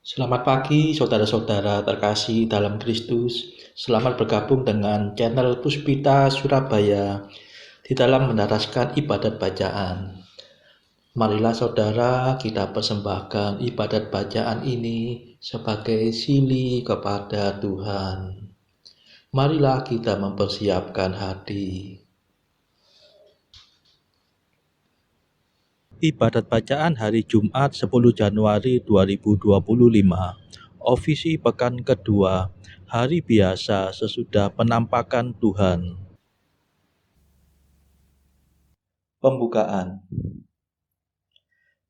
Selamat pagi saudara-saudara terkasih dalam Kristus. Selamat bergabung dengan channel Puspita Surabaya di dalam mendaraskan ibadat bacaan. Marilah saudara kita persembahkan ibadat bacaan ini sebagai sili kepada Tuhan. Marilah kita mempersiapkan hati. Ibadat bacaan hari Jumat 10 Januari 2025. Ofisi pekan kedua, hari biasa sesudah penampakan Tuhan. Pembukaan.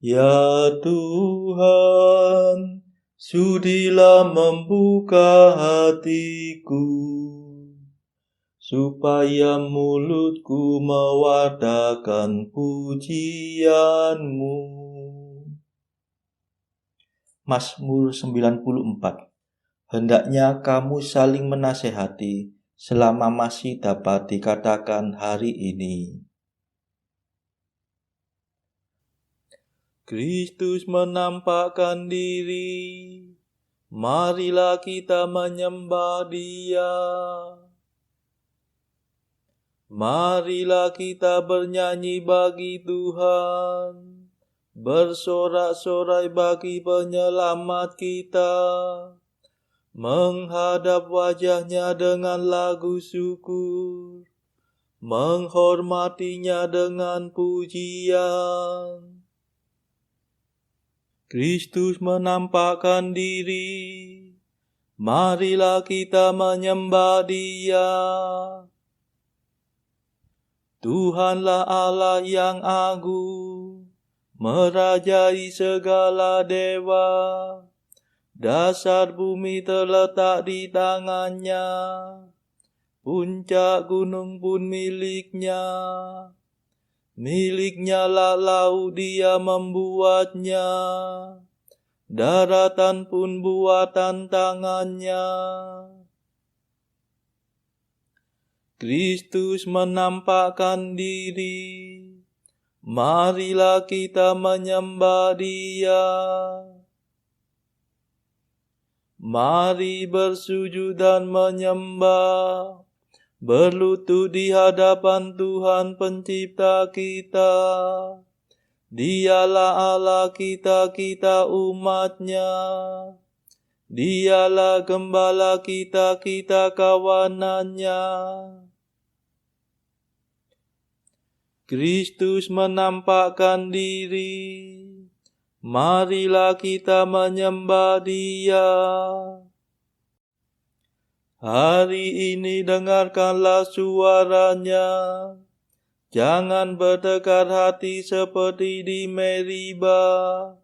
Ya Tuhan, sudilah membuka hatiku, supaya mulutku mewartakan pujian-Mu. Mazmur 94. Hendaknya kamu saling menasehati selama masih dapat dikatakan hari ini. Kristus menampakkan diri, marilah kita menyembah Dia. Marilah kita bernyanyi bagi Tuhan, bersorak-sorai bagi penyelamat kita, menghadap wajah-Nya dengan lagu syukur, menghormati-Nya dengan pujian. Kristus menampakkan diri, marilah kita menyembah Dia. Tuhanlah Allah yang agung, merajai segala dewa. Dasar bumi terletak di tangan-Nya, puncak gunung pun milik-Nya. Milik-Nya lah laut, Dia membuatnya, daratan pun buatan tangan-Nya. Kristus menampakkan diri, marilah kita menyembah Dia. Mari bersujud dan menyembah, berlutut di hadapan Tuhan pencipta kita. Dialah Allah kita, kita umat-Nya. Dialah gembala kita, kita kawanan-Nya. Kristus menampakkan diri, marilah kita menyembah Dia. Hari ini dengarkanlah suara-Nya, jangan bertekar hati seperti di Meriba,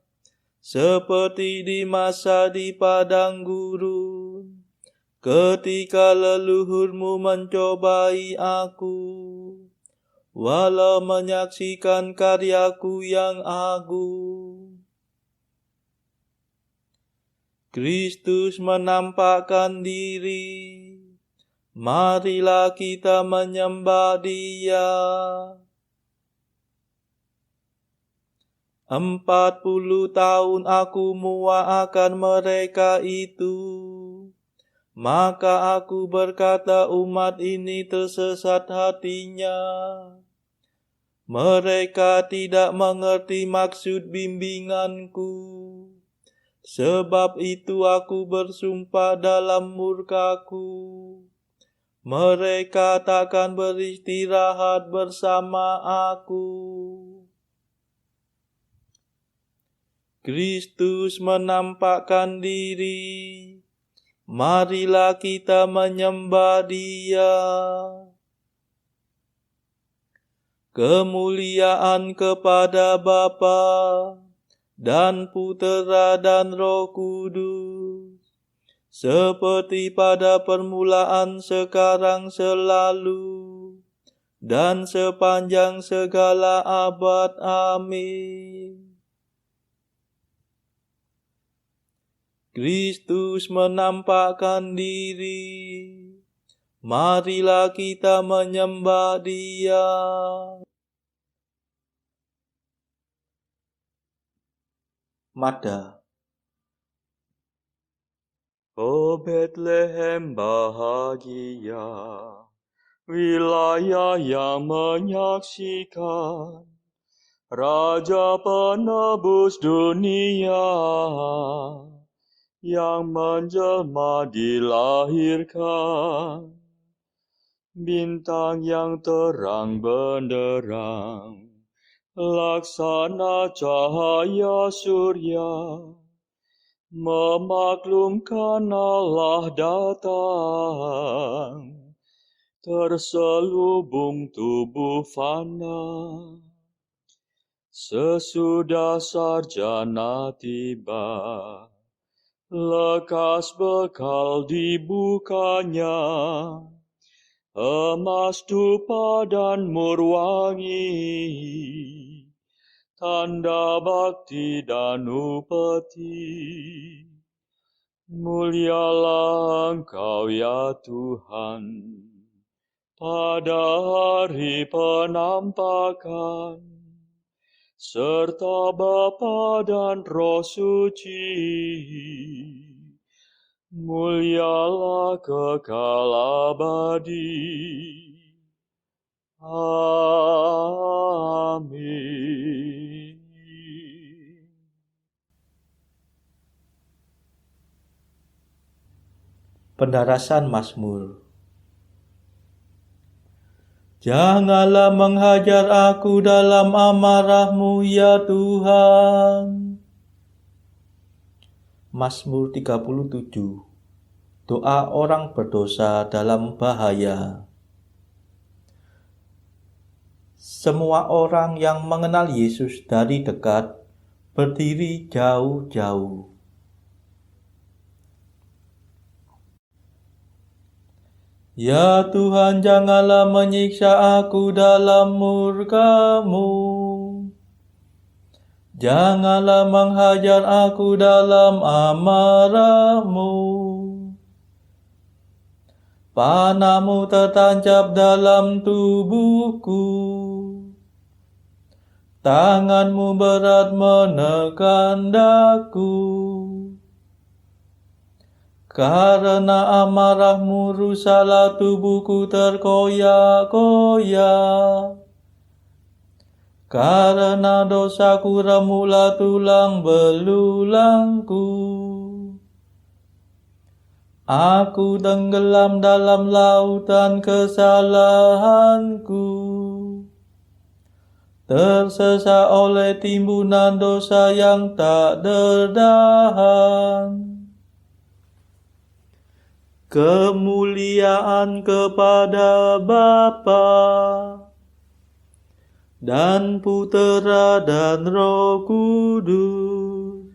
seperti di masa di padang gurun, ketika leluhurmu mencobai aku, walau menyaksikan karyaku yang agung. Kristus menampakkan diri, marilah kita menyembah Dia. 40 tahun aku muak akan mereka itu, maka aku berkata umat ini tersesat hatinya. Mereka tidak mengerti maksud bimbinganku. Sebab itu aku bersumpah dalam murkaku, mereka takkan beristirahat bersama aku. Kristus menampakkan diri, marilah kita menyembah Dia. Kemuliaan kepada Bapa dan Putera dan Roh Kudus, seperti pada permulaan, sekarang, selalu, dan sepanjang segala abad. Amin. Kristus menampakkan diri, marilah kita menyembah Dia. Mada. O Bethlehem bahagia, wilayah yang menyaksikan Raja penebus dunia yang menjelma dilahirkan. Bintang yang terang benderang, laksana cahaya surya, memaklumkan Allah datang, terselubung tubuh fana. Sesudah sarjana tiba, lekas bekal dibukanya, emas, dupa, dan murwangi, tanda bakti dan upeti. Mulialah Engkau ya Tuhan, pada hari penampakan, serta Bapa dan Roh Suci. Mulialah kekal abadi. Amin. Pendarasan Mazmur. Janganlah menghajar aku dalam amarah-Mu ya Tuhan. Mazmur 37. Doa orang berdosa dalam bahaya. Semua orang yang mengenal Yesus dari dekat berdiri jauh-jauh. Ya Tuhan, janganlah menyiksa aku dalam murka-Mu. Janganlah menghajar aku dalam amarah-Mu. Panah-Mu tertancap dalam tubuhku. Tangan-Mu berat menekan daku. Karena amarah-Mu rusaklah tubuhku terkoyak-koyak. Karena dosaku remuklah tulang belulangku. Aku tenggelam dalam lautan kesalahanku. Tersesat oleh timbunan dosa yang tak tertahan. Kemuliaan kepada Bapa dan Putera dan Roh Kudus,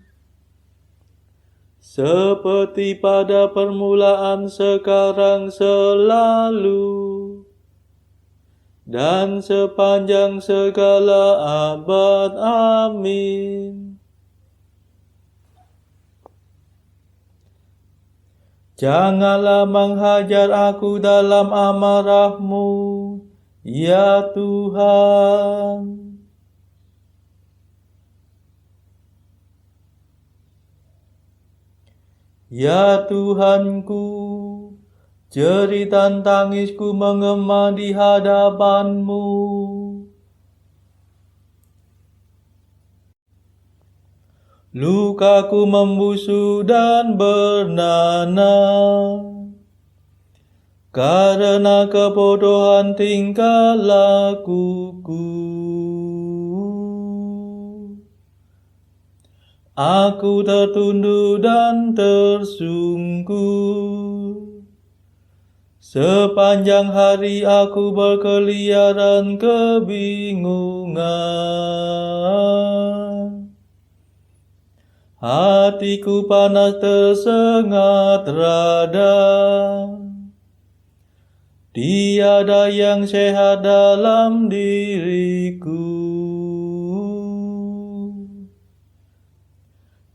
seperti pada permulaan, sekarang, selalu, dan sepanjang segala abad. Amin. Janganlah menghajar aku dalam amarah-Mu, ya Tuhan. Ya Tuhanku, jeritan tangisku menggema di hadapan-Mu. Lukaku membusuk dan bernanah, karena kebodohan tingkah lakuku. Aku tertunduk dan tersungkur. Sepanjang hari aku berkeliaran kebingungan. Hatiku panas tersengat rada. Tiada yang sehat dalam diriku.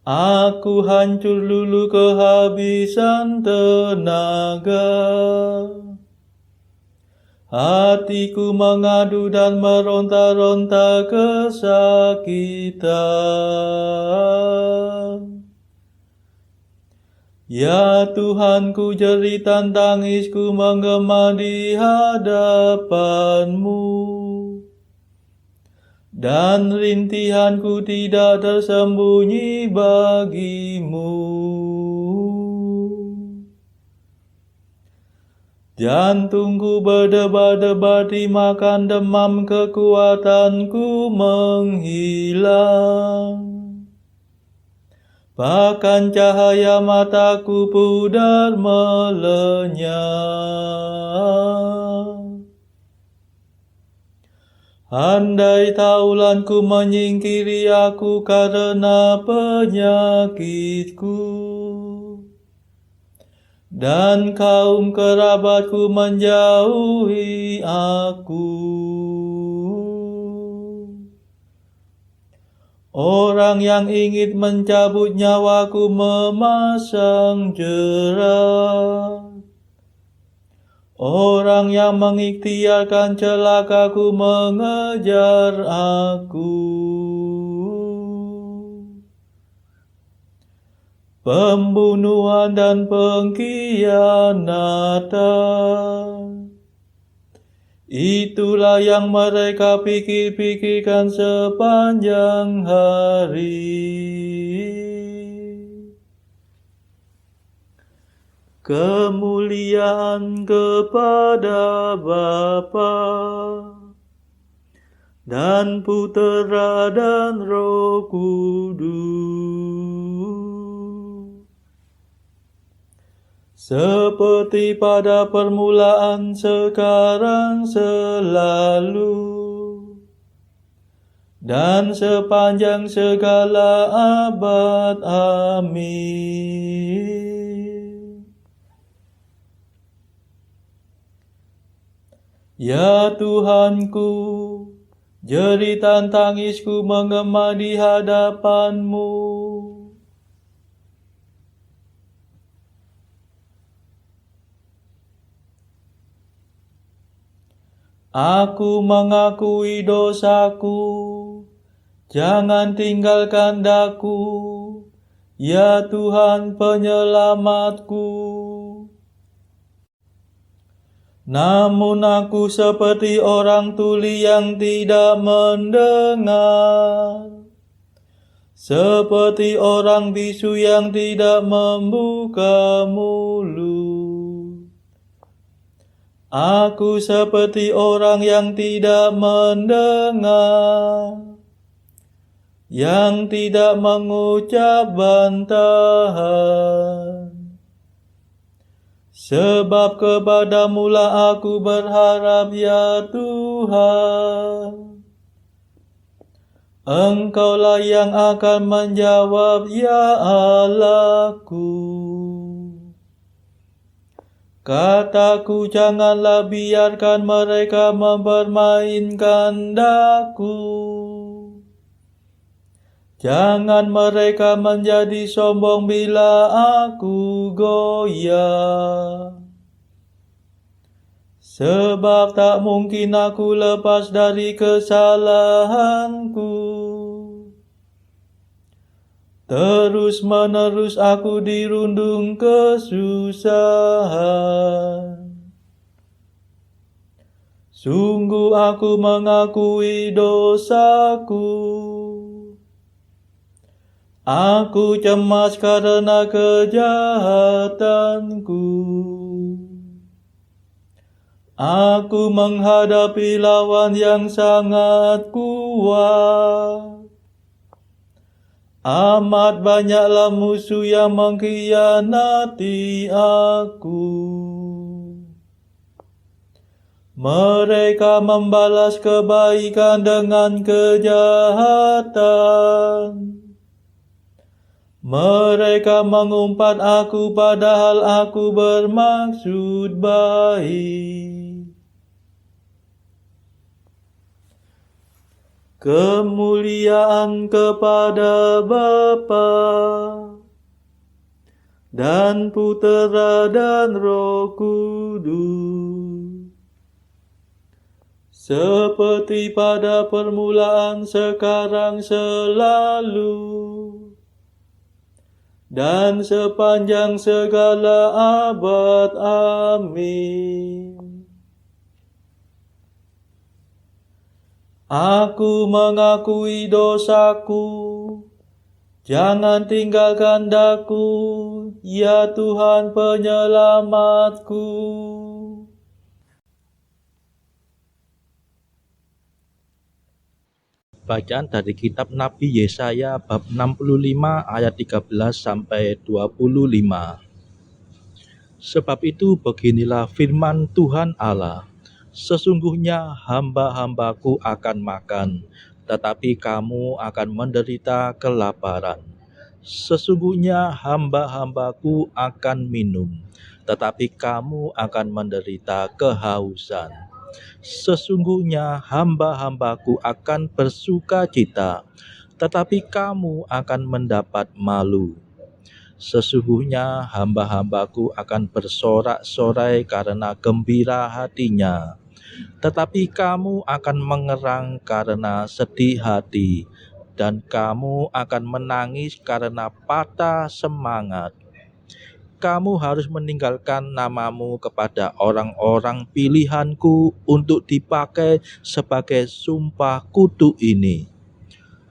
Aku hancur lulu kehabisan tenaga. Hatiku mengadu dan meronta-ronta kesakitan. Ya Tuhanku, jeritan tangisku menggema di hadapan-Mu, dan rintihanku tidak tersembunyi bagi-Mu. Jantungku berdebar-debar dimakan demam, kekuatanku menghilang. Bahkan cahaya mataku pudar melenyap. Andai taulanku menyingkiri aku karena penyakitku, dan kaum kerabatku menjauhi aku. Orang yang ingin mencabut nyawaku memasang jerat. Orang yang mengikhtiarkan celakaku mengejar aku. Pembunuhan dan pengkhianatan, itulah yang mereka pikir-pikirkan sepanjang hari. Kemuliaan kepada Bapa dan Putera dan Roh Kudus, seperti pada permulaan, sekarang, selalu, dan sepanjang segala abad. Amin. Ya Tuhanku, jeritan tangisku menggema di hadapan-Mu. Aku mengakui dosaku, jangan tinggalkan daku, ya Tuhan penyelamatku. Namun aku seperti orang tuli yang tidak mendengar, seperti orang bisu yang tidak membuka mulut. Aku seperti orang yang tidak mendengar, yang tidak mengucap bantahan. Sebab kepadamu-lah aku berharap, ya Tuhan. Engkaulah yang akan menjawab, ya Allahku. Kataku, janganlah biarkan mereka mempermainkan daku. Jangan mereka menjadi sombong bila aku goyah. Sebab tak mungkin aku lepas dari kesalahanku. Terus-menerus aku dirundung kesusahan. Sungguh aku mengakui dosaku. Aku cemas karena kejahatanku. Aku menghadapi lawan yang sangat kuat. Amat banyaklah musuh yang mengkhianati aku. Mereka membalas kebaikan dengan kejahatan. Mereka mengumpat aku padahal aku bermaksud baik. Kemuliaan kepada Bapa dan Putera dan Roh Kudus, seperti pada permulaan, sekarang, selalu, dan sepanjang segala abad. Amin. Aku mengakui dosaku, jangan tinggalkan daku, ya Tuhan penyelamatku. Bacaan dari kitab Nabi Yesaya bab 65 ayat 13 sampai 25. Sebab itu beginilah firman Tuhan Allah, sesungguhnya hamba-hambaku akan makan, tetapi kamu akan menderita kelaparan. Sesungguhnya hamba-hambaku akan minum, tetapi kamu akan menderita kehausan. Sesungguhnya hamba-hambaku akan bersuka cita, tetapi kamu akan mendapat malu. Sesungguhnya hamba-hambaku akan bersorak-sorai karena gembira hatinya, tetapi kamu akan mengerang karena sedih hati, dan kamu akan menangis karena patah semangat. Kamu harus meninggalkan namamu kepada orang-orang pilihanku untuk dipakai sebagai sumpah kutuk ini.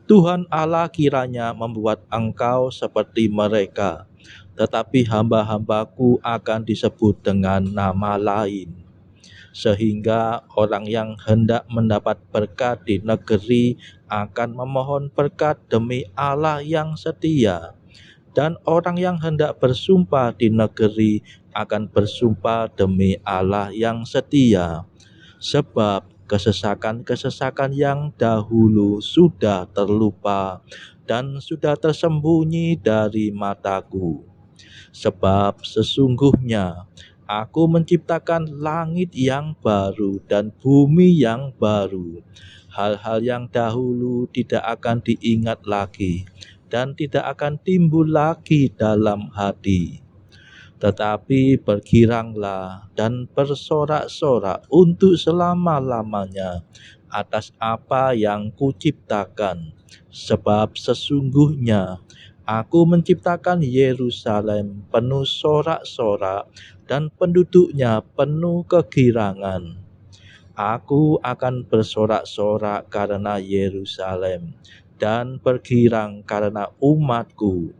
Tuhan Allah kiranya membuat engkau seperti mereka, tetapi hamba-hambaku akan disebut dengan nama lain, sehingga orang yang hendak mendapat berkat di negeri akan memohon berkat demi Allah yang setia, dan orang yang hendak bersumpah di negeri akan bersumpah demi Allah yang setia. Sebab kesesakan-kesesakan yang dahulu sudah terlupa dan sudah tersembunyi dari mataku. Sebab sesungguhnya aku menciptakan langit yang baru dan bumi yang baru. Hal-hal yang dahulu tidak akan diingat lagi dan tidak akan timbul lagi dalam hati. Tetapi bergiranglah dan bersorak-sorak untuk selama-lamanya atas apa yang kuciptakan. Sebab sesungguhnya aku menciptakan Yerusalem penuh sorak-sorak dan penduduknya penuh kegirangan. Aku akan bersorak-sorak karena Yerusalem dan bergirang karena umatku.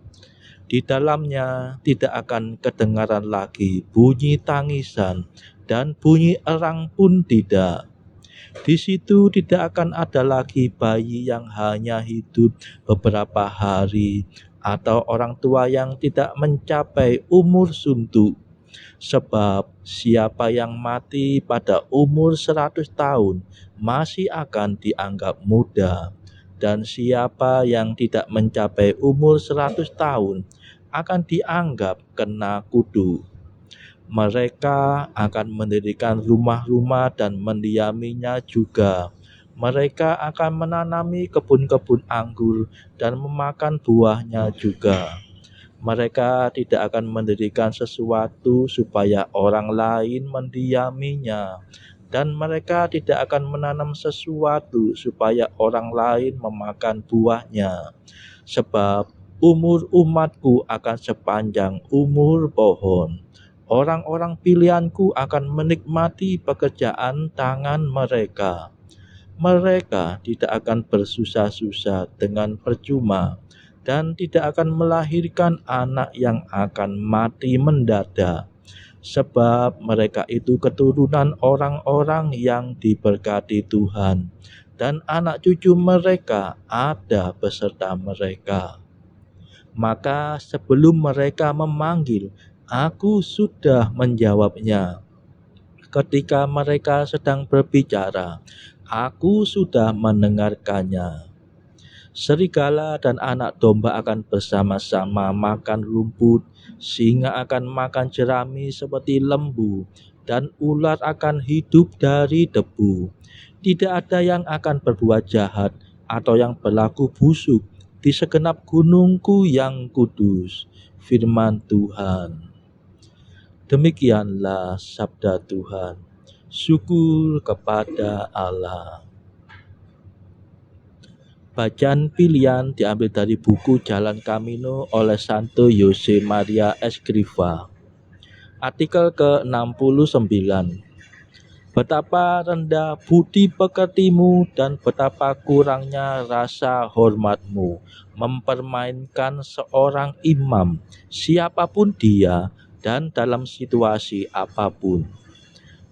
Di dalamnya tidak akan kedengaran lagi bunyi tangisan dan bunyi erang pun tidak. Di situ tidak akan ada lagi bayi yang hanya hidup beberapa hari atau orang tua yang tidak mencapai umur suntuk. Sebab siapa yang mati pada umur 100 tahun masih akan dianggap muda. Dan siapa yang tidak mencapai umur 100 tahun akan dianggap kena kudu. Mereka akan mendirikan rumah-rumah dan mendiaminya juga. Mereka akan menanami kebun-kebun anggur dan memakan buahnya juga. Mereka tidak akan mendirikan sesuatu supaya orang lain mendiaminya, dan mereka tidak akan menanam sesuatu supaya orang lain memakan buahnya. Sebab umur umatku akan sepanjang umur pohon. Orang-orang pilihanku akan menikmati pekerjaan tangan mereka. Mereka tidak akan bersusah-susah dengan percuma, dan tidak akan melahirkan anak yang akan mati mendadak. Sebab mereka itu keturunan orang-orang yang diberkati Tuhan, dan anak cucu mereka ada beserta mereka. Maka sebelum mereka memanggil, aku sudah menjawabnya. Ketika mereka sedang berbicara, aku sudah mendengarkannya. Serigala dan anak domba akan bersama-sama makan rumput, singa akan makan jerami seperti lembu, dan ular akan hidup dari debu. Tidak ada yang akan berbuat jahat atau yang berlaku busuk di segenap gunungku yang kudus. Firman Tuhan. Demikianlah sabda Tuhan. Syukur kepada Allah. Bacaan pilihan diambil dari buku Jalan Camino oleh Santo Jose Maria Escrivá. Artikel ke-69. Betapa rendah budi pekertimu dan betapa kurangnya rasa hormatmu mempermainkan seorang imam, siapapun dia dan dalam situasi apapun.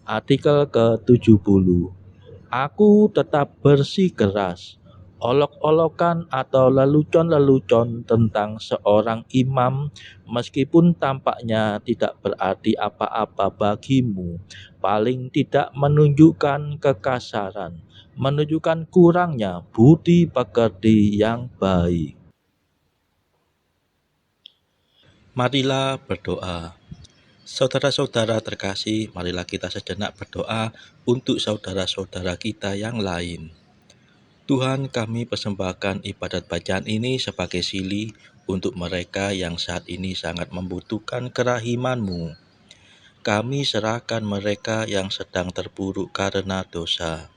Artikel ke-70. Aku tetap bersikeras, olok-olokan atau lelucon-lelucon tentang seorang imam meskipun tampaknya tidak berarti apa-apa bagimu, paling tidak menunjukkan kekasaran, menunjukkan kurangnya budi pekerti yang baik. Marilah berdoa. Saudara-saudara terkasih, marilah kita sejenak berdoa untuk saudara-saudara kita yang lain. Tuhan, kami persembahkan ibadat bacaan ini sebagai sili untuk mereka yang saat ini sangat membutuhkan kerahiman-Mu. Kami serahkan mereka yang sedang terpuruk karena dosa.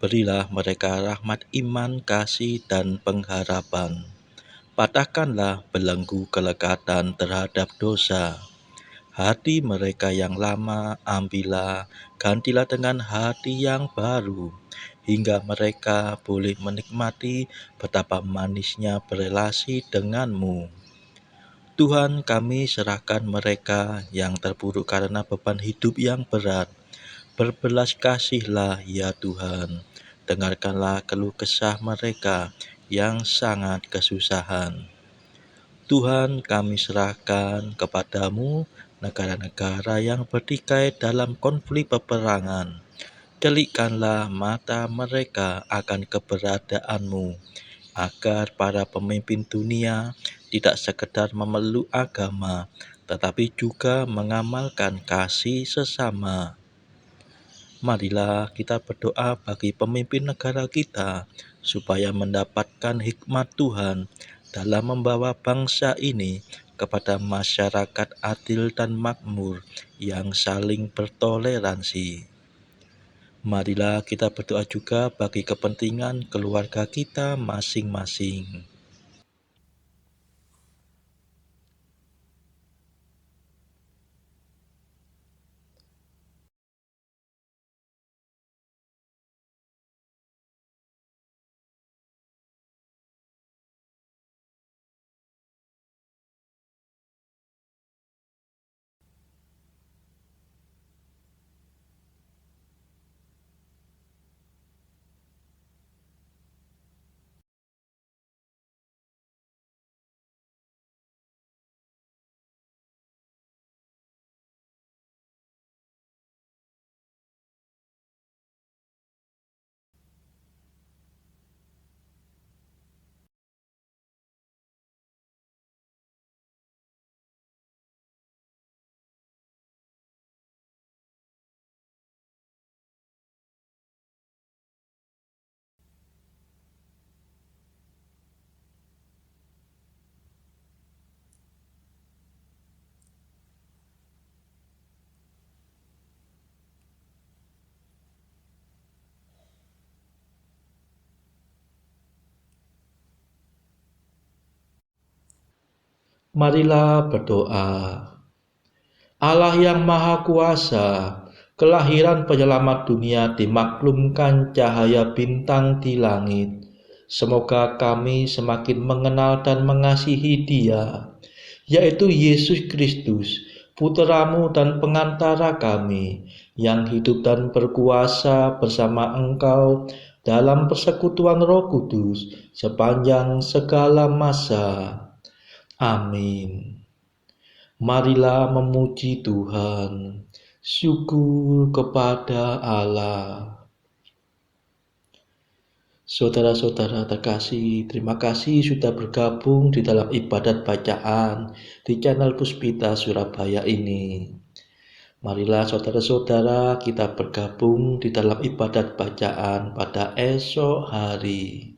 Berilah mereka rahmat iman, kasih, dan pengharapan. Patahkanlah belenggu kelekatan terhadap dosa. Hati mereka yang lama ambillah, gantilah dengan hati yang baru, hingga mereka boleh menikmati betapa manisnya berelasi denganmu. Tuhan, kami serahkan mereka yang terpuruk karena beban hidup yang berat. Berbelas kasihlah ya Tuhan, dengarkanlah keluh kesah mereka yang sangat kesusahan. Tuhan, kami serahkan kepadamu negara-negara yang bertikai dalam konflik peperangan. Delikkanlah mata mereka akan keberadaanmu, agar para pemimpin dunia tidak sekedar memeluk agama, tetapi juga mengamalkan kasih sesama. Marilah kita berdoa bagi pemimpin negara kita, supaya mendapatkan hikmat Tuhan dalam membawa bangsa ini kepada masyarakat adil dan makmur yang saling bertoleransi. Marilah kita berdoa juga bagi kepentingan keluarga kita masing-masing. Marilah berdoa. Allah yang Maha Kuasa, kelahiran penyelamat dunia dimaklumkan cahaya bintang di langit. Semoga kami semakin mengenal dan mengasihi Dia, yaitu Yesus Kristus, Putra-Mu dan pengantara kami, yang hidup dan berkuasa bersama Engkau dalam persekutuan Roh Kudus sepanjang segala masa. Amin. Marilah memuji Tuhan. Syukur kepada Allah. Saudara-saudara terkasih, terima kasih sudah bergabung di dalam ibadat bacaan di channel Puspita Surabaya ini. Marilah saudara-saudara kita bergabung di dalam ibadat bacaan pada esok hari.